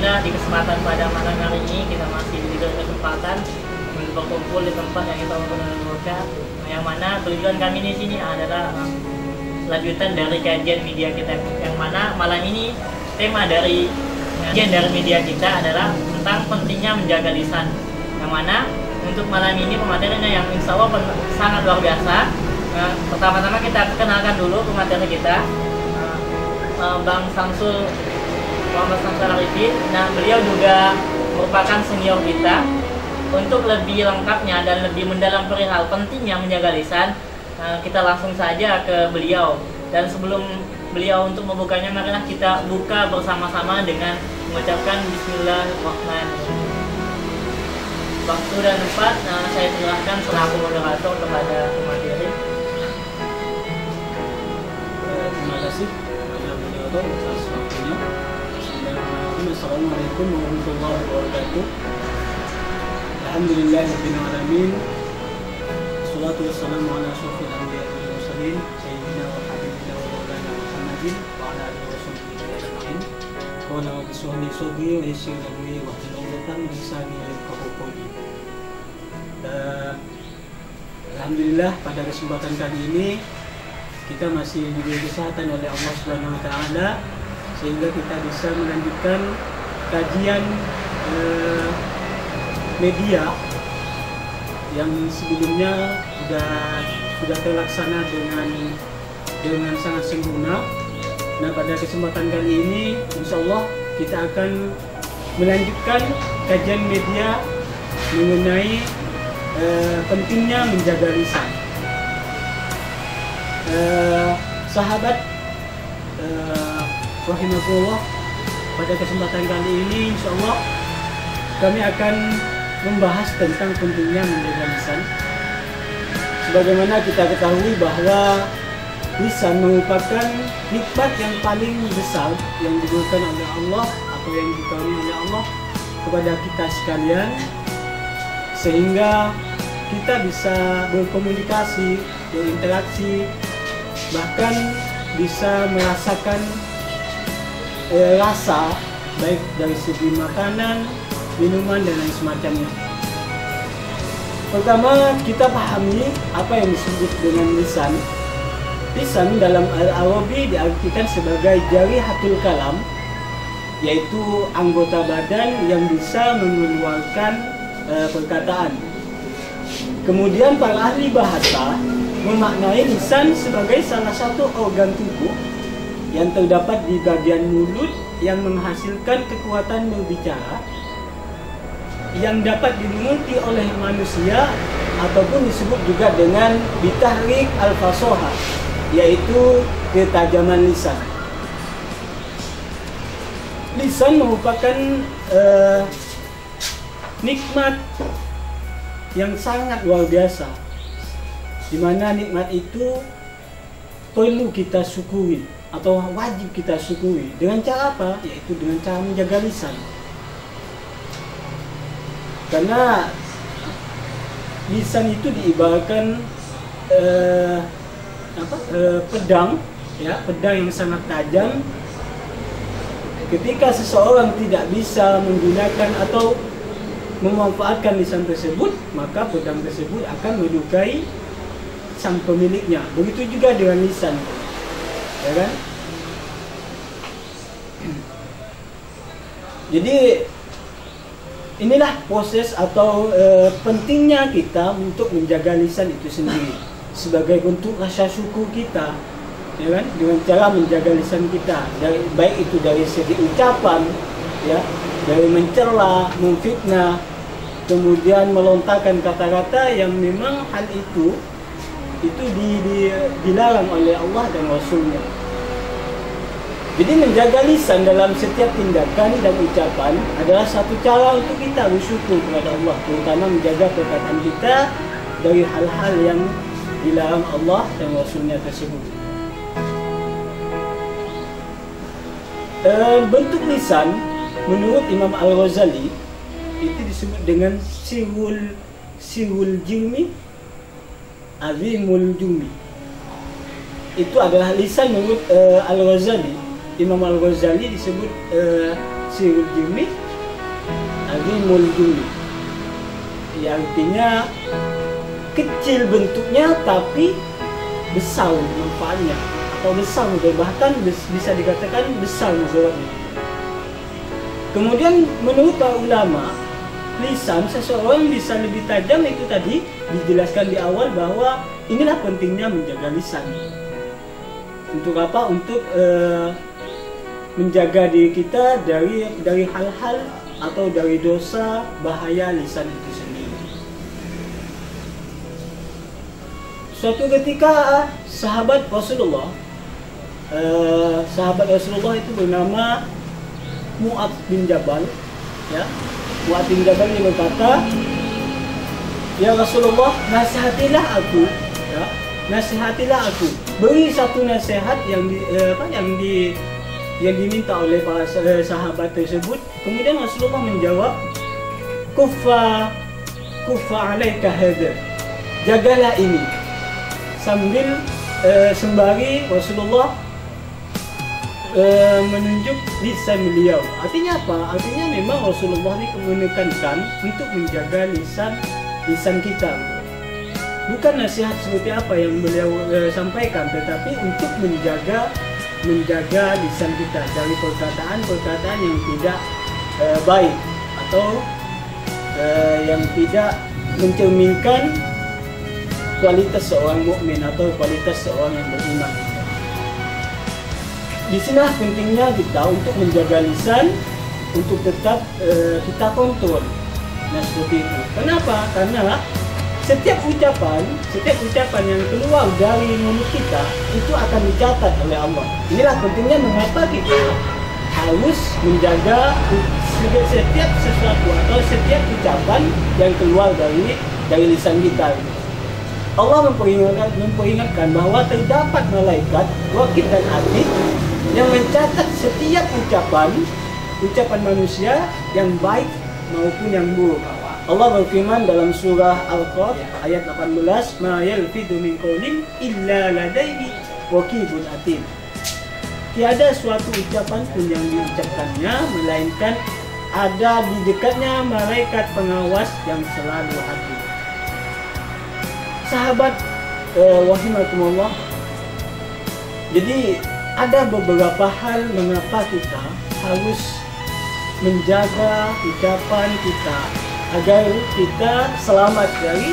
alhamdulillah di kesempatan pada malam hari ini kita masih diberi kesempatan untuk berkumpul di tempat yang kita berdoa. Yang mana tujuan kami di sini adalah lanjutan dari kajian media kita, yang mana malam ini tema dari kajian dari media kita adalah tentang pentingnya menjaga lisan. Yang mana untuk malam ini pematerinya yang insya Allah sangat luar biasa. Pertama-tama kita kenalkan dulu pemateri kita, Bang Samsul Muhammad Samsul Arifin. Nah, beliau juga merupakan senior kita. Untuk lebih lengkapnya dan lebih mendalam perihal pentingnya menjaga lisan, kita langsung saja ke beliau. Dan sebelum beliau untuk membukanya, marilah kita buka bersama-sama dengan mengucapkan Bismillahirrahmanirrahim. Waktu dan tempat, saya silakan selaku moderator kepada pemateri. Terima kasih kepada moderator atas waktunya. Assalamualaikum warahmatullahi wabarakatuh. Alhamdulillahirabbil alamin. Wassalatu wassalamu ala asyrofil anbiya'i wal mursalin sayyidina wa habibina wa maulana Muhammadin wa ala alihi washabbihi ajma'in. Qala wa bismillah sadri wa yassir amri wa hlul 'uqdatam min lisani yafqahu qawli. Alhamdulillah, pada kesempatan kali ini kita masih diberi kesehatan oleh Allah Subhanahu wa taala sehingga kita bisa melanjutkan kajian media yang sebelumnya sudah terlaksana dengan sangat sempurna. Nah, pada kesempatan kali ini insya Allah kita akan melanjutkan kajian media mengenai pentingnya menjaga lisan. Sahabat rahimahullah, pada kesempatan kali ini insya Allah kami akan membahas tentang pentingnya menjaga lisan. Sebagaimana kita ketahui bahwa lisan merupakan nikmat yang paling besar yang diberikan oleh Allah atau yang dikaruniai oleh Allah kepada kita sekalian, sehingga kita bisa berkomunikasi, berinteraksi, bahkan bisa merasakan rasa baik dari segi makanan, minuman dan lain semacamnya. Pertama, kita pahami apa yang disebut dengan lisan. Lisan dalam Al-Arabi diartikan sebagai jarihatul kalam, yaitu anggota badan yang bisa mengeluarkan perkataan. Kemudian para ahli bahasa memaknai lisan sebagai salah satu organ tubuh yang terdapat di bagian mulut yang menghasilkan kekuatan berbicara yang dapat dimengerti oleh manusia, ataupun disebut juga dengan bitahrik al-fasoha, yaitu ketajaman lisan. Lisan merupakan nikmat yang sangat luar biasa, di mana nikmat itu perlu kita syukuri atau wajib kita syukuri. Dengan cara apa? Yaitu dengan cara menjaga lisan. Karena lisan itu diibaratkan pedang, ya, pedang yang sangat tajam. Ketika seseorang tidak bisa menggunakan atau memanfaatkan lisan tersebut, maka pedang tersebut akan melukai sang pemiliknya. Begitu juga dengan lisan, ya kan? Jadi inilah proses atau pentingnya kita untuk menjaga lisan itu sendiri sebagai bentuk rasa syukur kita, ya kan? Dengan cara menjaga lisan kita, baik itu dari segi ucapan, ya, dari mencela, memfitnah, kemudian melontarkan kata-kata yang memang hal itu dilarang oleh Allah dan Rasulnya. Jadi menjaga lisan dalam setiap tindakan dan ucapan adalah satu cara untuk kita bersyukur kepada Allah, terutama menjaga perkataan kita dari hal-hal yang dilarang Allah dan Rasulnya tersebut. Bentuk lisan menurut Imam Al-Ghazali itu disebut dengan sirul jimi, azimul jumi. Itu adalah lisan menurut Al-Ghazali. Imam Al-Ghazali disebut sirul jumi azimul jumi. Ya, artinya kecil bentuknya tapi besar manfaatnya, atau besar bahkan bisa dikatakan besar mudaratnya. Kemudian menurut para ulama, lisan seseorang bisa lebih tajam itu tadi dijelaskan di awal bahwa inilah pentingnya menjaga lisan. Untuk apa? Untuk menjaga diri kita dari hal-hal atau dari dosa bahaya lisan itu sendiri. Suatu ketika sahabat Rasulullah itu bernama Mu'adz bin Jabal, ya. Mu'adz bin Jabal ini berkata, "Ya Rasulullah, nasihatilah aku, ya. Nasihatilah aku. Beri satu nasihat yang diminta oleh para sahabat tersebut." Kemudian Rasulullah menjawab, "Kuffa alaika hadza." Jagalah ini. Sambil sembari Rasulullah menunjuk lisan beliau. Artinya apa? Artinya memang Rasulullah ini menekankan untuk menjaga lisan kita. Bukan nasihat seperti apa yang beliau sampaikan, tetapi untuk menjaga lisan kita dari perkataan yang tidak baik atau yang tidak mencerminkan kualitas seorang mukmin atau kualitas seorang yang beriman. Di sini pentingnya kita untuk menjaga lisan, untuk tetap kita kontrol. Nah, seperti itu. Kenapa? Karena setiap ucapan yang keluar dari mulut kita itu akan dicatat oleh Allah. Inilah pentingnya mengapa kita harus menjaga setiap sesuatu atau setiap ucapan yang keluar dari lisan kita. Allah memperingatkan bahwa terdapat malaikat wakil dan atid yang mencatat setiap ucapan manusia yang baik maupun yang buruk. Allah berfirman dalam surah Al-Qaf ayat 18, "Ma yalfidu min qawlin illa ladaihi raqibun atid." Tiada suatu ucapan pun yang diucapkannya melainkan ada di dekatnya malaikat pengawas yang selalu hadir. Sahabat rahimakumullah, jadi ada beberapa hal mengapa kita harus menjaga ucapan kita agar kita selamat dari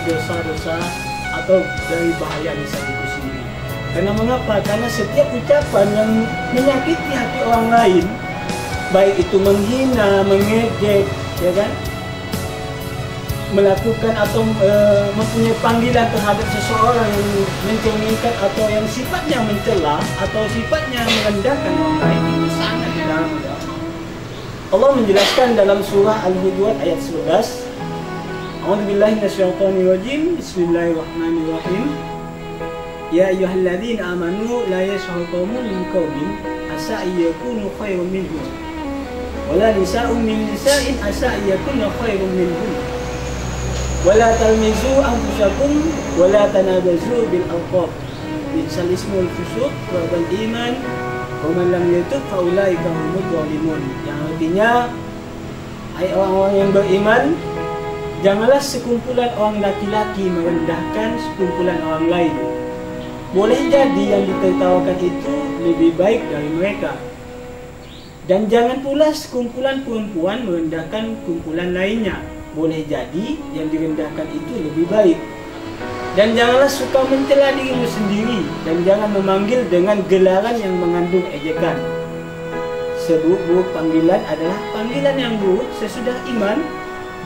dosa-dosa atau dari bahaya lisan itu sendiri. Karena mengapa? Karena setiap ucapan yang menyakiti hati orang lain, baik itu menghina, mengejek, ya kan, melakukan atau mempunyai panggilan terhadap seseorang yang mencerminkan atau yang sifatnya mencela atau sifatnya merendahkan orang lain, itu sangat dilarang. Allah menjelaskan dalam surah Al-Hujurat ayat 11, "A'udzubillahi minasyaitonirrajim. Bismillahirrahmanirrahim. Ya ayyuhalladzina amanu la yashhar qaumun min qaumin asa yakunu khairum minhum wala nisa'un min nisa'in asa yakunu khairum minhum wala talmizu anfusakum wala tanabazu bil alqab bi'sal ismul fusuq wa bal iman wa man lam yatub fa ulaika humul zalimun." Yang artinya, hai orang-orang yang beriman, janganlah sekumpulan orang laki-laki merendahkan sekumpulan orang lain. Boleh jadi yang ditertawakan itu lebih baik dari mereka. Dan jangan pula sekumpulan perempuan merendahkan kumpulan lainnya. Boleh jadi yang direndahkan itu lebih baik. Dan janganlah suka mencela dirimu sendiri, dan jangan memanggil dengan gelaran yang mengandung ejekan. Seburuk-buruk panggilan adalah panggilan yang buruk sesudah iman,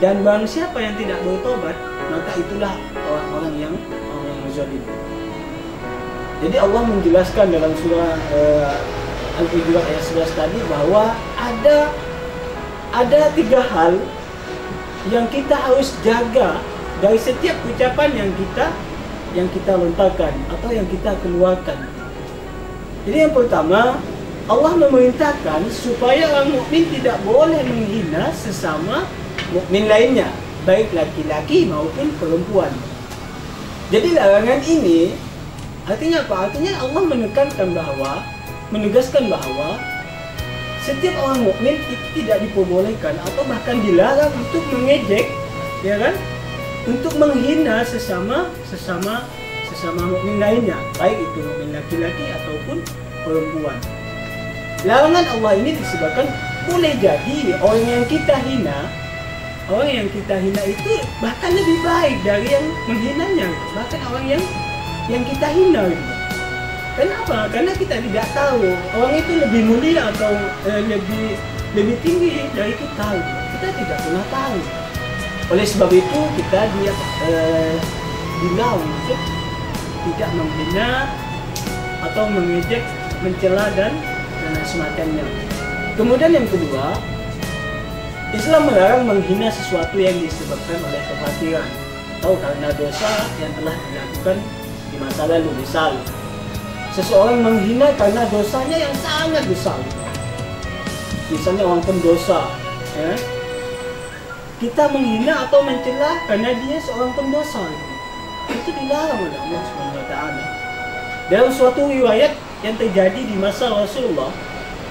dan barang siapa yang tidak bertobat, maka itulah orang-orang yang zalim. Jadi Allah menjelaskan dalam surah Al-Hujurat ayat 11 tadi bahwa ada 3 hal yang kita harus jaga dari setiap ucapan yang kita lontarkan atau yang kita keluarkan. Jadi yang pertama, Allah memerintahkan supaya orang mukmin tidak boleh menghina sesama mukmin lainnya, baik laki-laki maupun perempuan. Jadi larangan ini artinya apa? Artinya Allah menegaskan bahwa setiap orang mukmin itu tidak diperbolehkan atau bahkan dilarang untuk mengejek, ya kan, untuk menghina sesama mukmin lainnya, baik itu mukmin laki-laki ataupun perempuan. Larangan Allah ini disebabkan boleh jadi orang yang kita hina itu bahkan lebih baik dari yang menghinanya, bahkan orang yang kita hina gitu. Kenapa? Karena kita tidak tahu orang itu lebih mulia atau lebih tinggi dari kita gitu. Kita tidak pernah tahu. Oleh sebab itu kita dilarang untuk tidak menghina atau mengejek, mencela dan semacamnya. Kemudian yang kedua, Islam melarang menghina sesuatu yang disebabkan oleh kekhawatiran atau karena dosa yang telah dilakukan di masa lalu. Misal, seseorang menghina karena dosanya yang sangat besar. Misalnya orang pendosa, ya. Kita menghina atau mencela karena dia seorang pendosa. Itu dilarang oleh Allah SWT. Dalam suatu riwayat yang terjadi di masa Rasulullah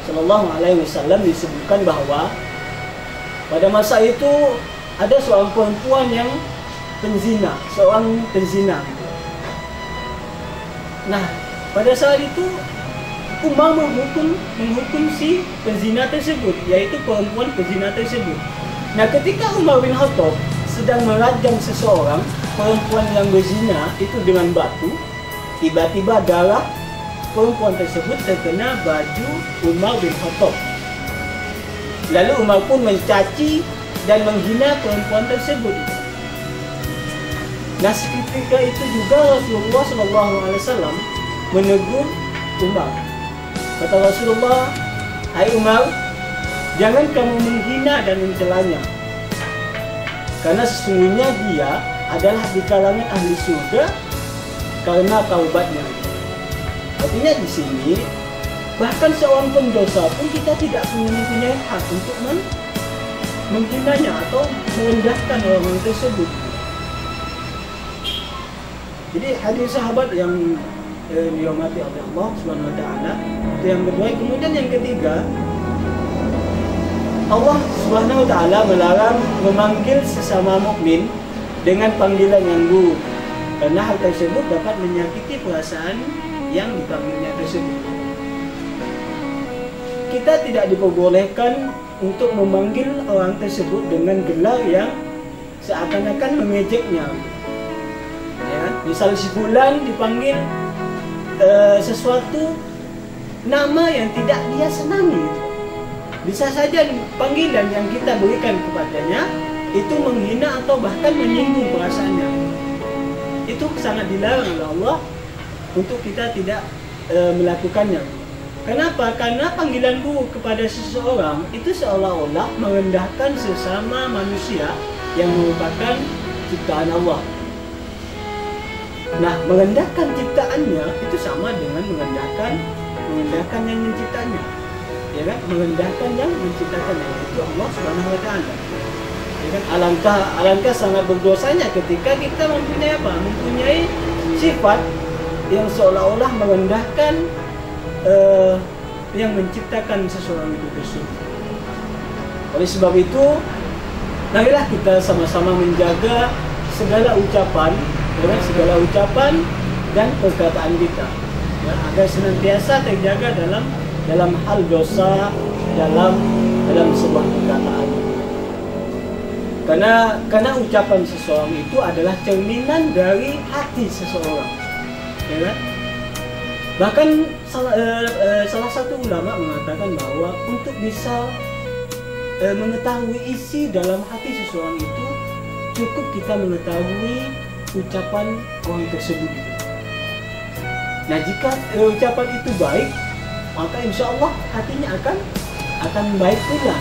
Shallallahu Alaihi Wasallam disebutkan bahwa pada masa itu ada seorang perempuan yang seorang penzina. Nah, pada saat itu Umar menghukum si penzina tersebut, yaitu perempuan penzina tersebut. Nah, ketika Umar bin Khattab sedang merajam seseorang perempuan yang berzina itu dengan batu, tiba-tiba darah perempuan tersebut terkena baju Umar bin Khattab. Lalu Umar pun mencaci dan menghina perempuan tersebut. Nah, ketika itu juga Rasulullah SAW menegur Umar. Kata Rasulullah, "Hai Umar, jangan kamu menghina dan mencelanya, karena sesungguhnya dia adalah di kalangan ahli surga karena taubatnya." Artinya di sini bahkan seorang pendosa pun kita tidak mempunyai hak untuk menghinanya atau merendahkan orang tersebut. Jadi hadir sahabat yang dihormati oleh Allah Subhanahu wa taala, itu yang kedua. Kemudian yang ketiga, Allah Subhanahu wa taala melarang memanggil sesama mukmin dengan panggilan yang buruk, karena hal tersebut dapat menyakiti perasaan yang dipanggilnya tersebut. Kita tidak diperbolehkan untuk memanggil orang tersebut dengan gelar yang seakan-akan mengejeknya. Ya, misal si fulan dipanggil sesuatu nama yang tidak dia senangi. Bisa saja panggilan yang kita berikan kepadanya itu menghina atau bahkan menyinggung perasaannya. Itu sangat dilarang oleh Allah untuk kita tidak melakukannya. Kenapa? Karena panggilan buruk kepada seseorang itu seolah-olah merendahkan sesama manusia yang merupakan ciptaan Allah. Nah, merendahkan ciptaannya itu sama dengan merendahkan yang menciptanya. Ya kan? Merendahkan yang menciptakannya, itu Allah Subhanahu wa taala. Ya kan? Alangkah sangat berdosanya ketika kita mempunyai sifat yang seolah-olah merendahkan yang menciptakan seseorang itu tersebut. Oleh sebab itu, marilah kita sama-sama menjaga segala ucapan dan perkataan kita, ya, agar senantiasa terjaga dalam hal dosa, dalam sebuah perkataan. Karena ucapan seseorang itu adalah cerminan dari hati seseorang, ya kan? Bahkan salah satu ulama mengatakan bahwa untuk bisa mengetahui isi dalam hati seseorang itu cukup kita mengetahui ucapan orang tersebut. Nah, jika ucapan itu baik, maka insya Allah hatinya akan baik pula.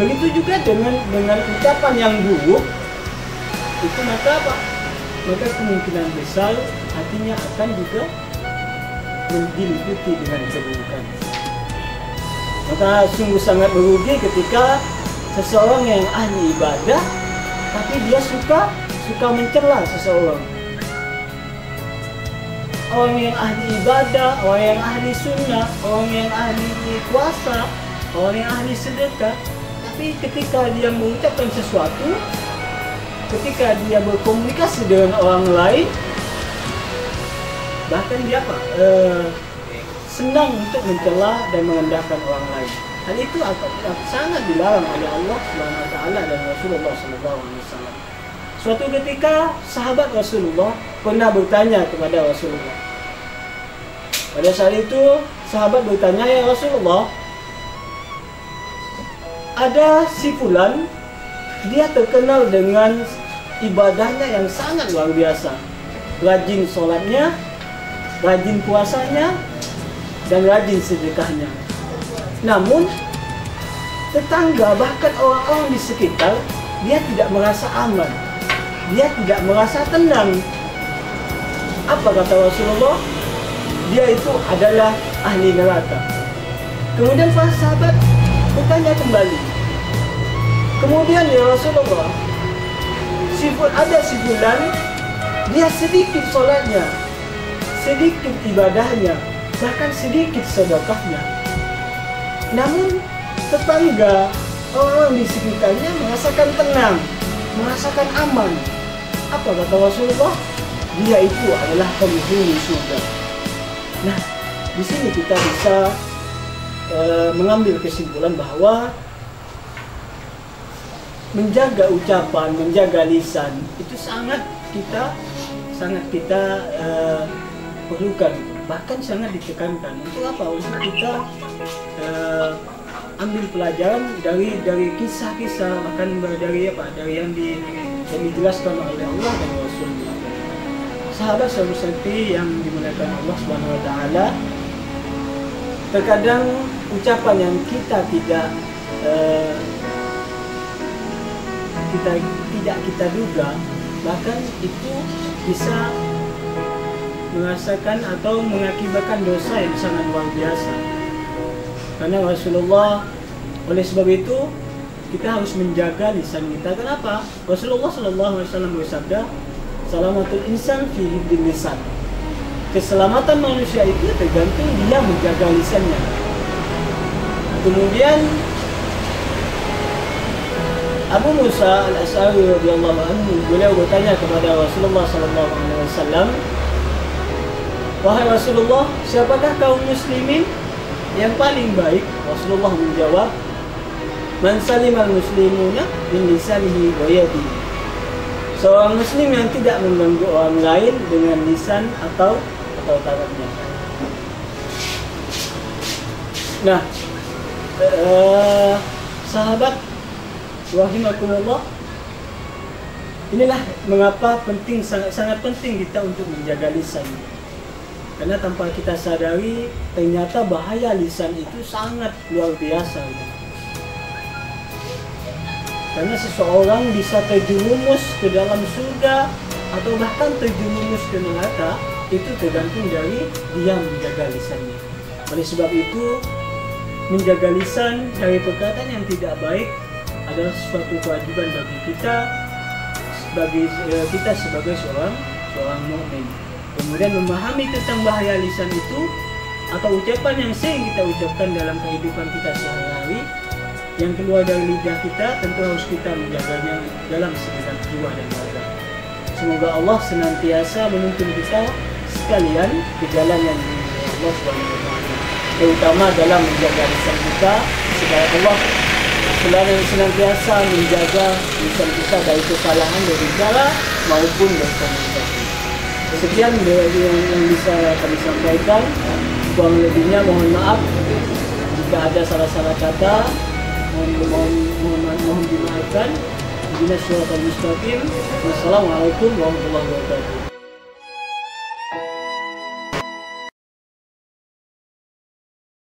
Begitu juga dengan ucapan yang buruk, itu maka apa? Maka kemungkinan besar hatinya akan juga diliputi dengan keburukan. Maka sungguh sangat merugi ketika seseorang yang ahli ibadah tapi dia suka mencela seseorang. orang yang ahli ibadah, orang yang ahli sunnah, orang yang ahli puasa, orang yang ahli sedekah. Tapi ketika dia mengucapkan sesuatu, ketika dia berkomunikasi dengan orang lain, bahkan dia senang untuk mencela dan merendahkan orang lain. Hal itu sangat dilarang oleh Allah Subhanahu wa taala dan Rasulullah sallallahu alaihi wasallam. Suatu ketika sahabat Rasulullah pernah bertanya kepada Rasulullah. Pada saat itu sahabat bertanya, "Ya Rasulullah, ada si fulan, dia terkenal dengan ibadahnya yang sangat luar biasa. Rajin sholatnya, rajin puasanya, dan rajin sedekahnya. Namun tetangga bahkan orang-orang di sekitar, dia tidak merasa aman, dia tidak merasa tenang." Apa kata Rasulullah? Dia itu adalah ahli neraka. Kemudian para sahabat bertanya kembali. Kemudian ya Rasulullah, ada si fulan, dia sedikit sholatnya, sedikit ibadahnya, bahkan sedikit sedekahnya. Namun tetangga, orang di sekitarnya merasakan tenang, merasakan aman. Apa kata Rasulullah? Dia itu adalah penghuni surga. Nah, di sini kita bisa mengambil kesimpulan bahwa menjaga ucapan, menjaga lisan itu sangat kita perlukan, bahkan sangat ditekankan. Untuk apa? Untuk kita ambil pelajaran dari kisah-kisah, bahkan dari yang dijelaskan oleh Allah dan Rasulnya. Sahabat seperti yang dimuliakan Allah Subhanahu wa taala, terkadang ucapan yang kita tidak duga, bahkan itu bisa merasakan atau mengakibatkan dosa yang sangat luar biasa. Karena Rasulullah, oleh sebab itu kita harus menjaga lisan kita. Kenapa? Rasulullah sallallahu alaihi wasallam bersabda, "Salamatul insan fi hifdzil lisan." Keselamatan manusia itu tergantung dia menjaga lisannya. Kemudian Abu Musa al-Asy'ari radhiyallahu anhu, beliau bertanya kepada Rasulullah sallallahu alaihi wasallam, "Wahai Rasulullah, siapakah kaum muslimin yang paling baik?" Rasulullah menjawab, "Man salimal muslimuna min lisanihi wa yadihi." Seorang muslim yang tidak mengganggu orang lain dengan lisan atau tangannya. Nah, sahabat rahimakumullah, inilah mengapa sangat penting kita untuk menjaga lisan. Karena tanpa kita sadari, ternyata bahaya lisan itu sangat luar biasa. Karena seseorang bisa terjerumus ke dalam surga atau bahkan terjerumus ke neraka, itu tergantung dari dia menjaga lisannya. Oleh sebab itu, menjaga lisan dari perkataan yang tidak baik adalah suatu kewajiban bagi kita sebagai seorang mukmin. Kemudian memahami tentang bahaya lisan itu atau ucapan yang sering kita ucapkan dalam kehidupan kita sehari-hari, yang keluar dari lidah kita, tentu harus kita menjaganya dalam segenap jiwa dan raga. Semoga Allah senantiasa menuntun kita sekalian ke jalan yang diridhoi Allah Subhanahu wa taala, terutama dalam menjaga lisan kita, supaya Allah senantiasa menjaga lisan kita dari kesalahan berbicara maupun berkomunikasi. Sekian yang bisa kami sampaikan. Kurang lebihnya mohon maaf jika ada salah-salah kata. Mohon dimaafkan. Wassalamualaikum warahmatullahi wabarakatuh.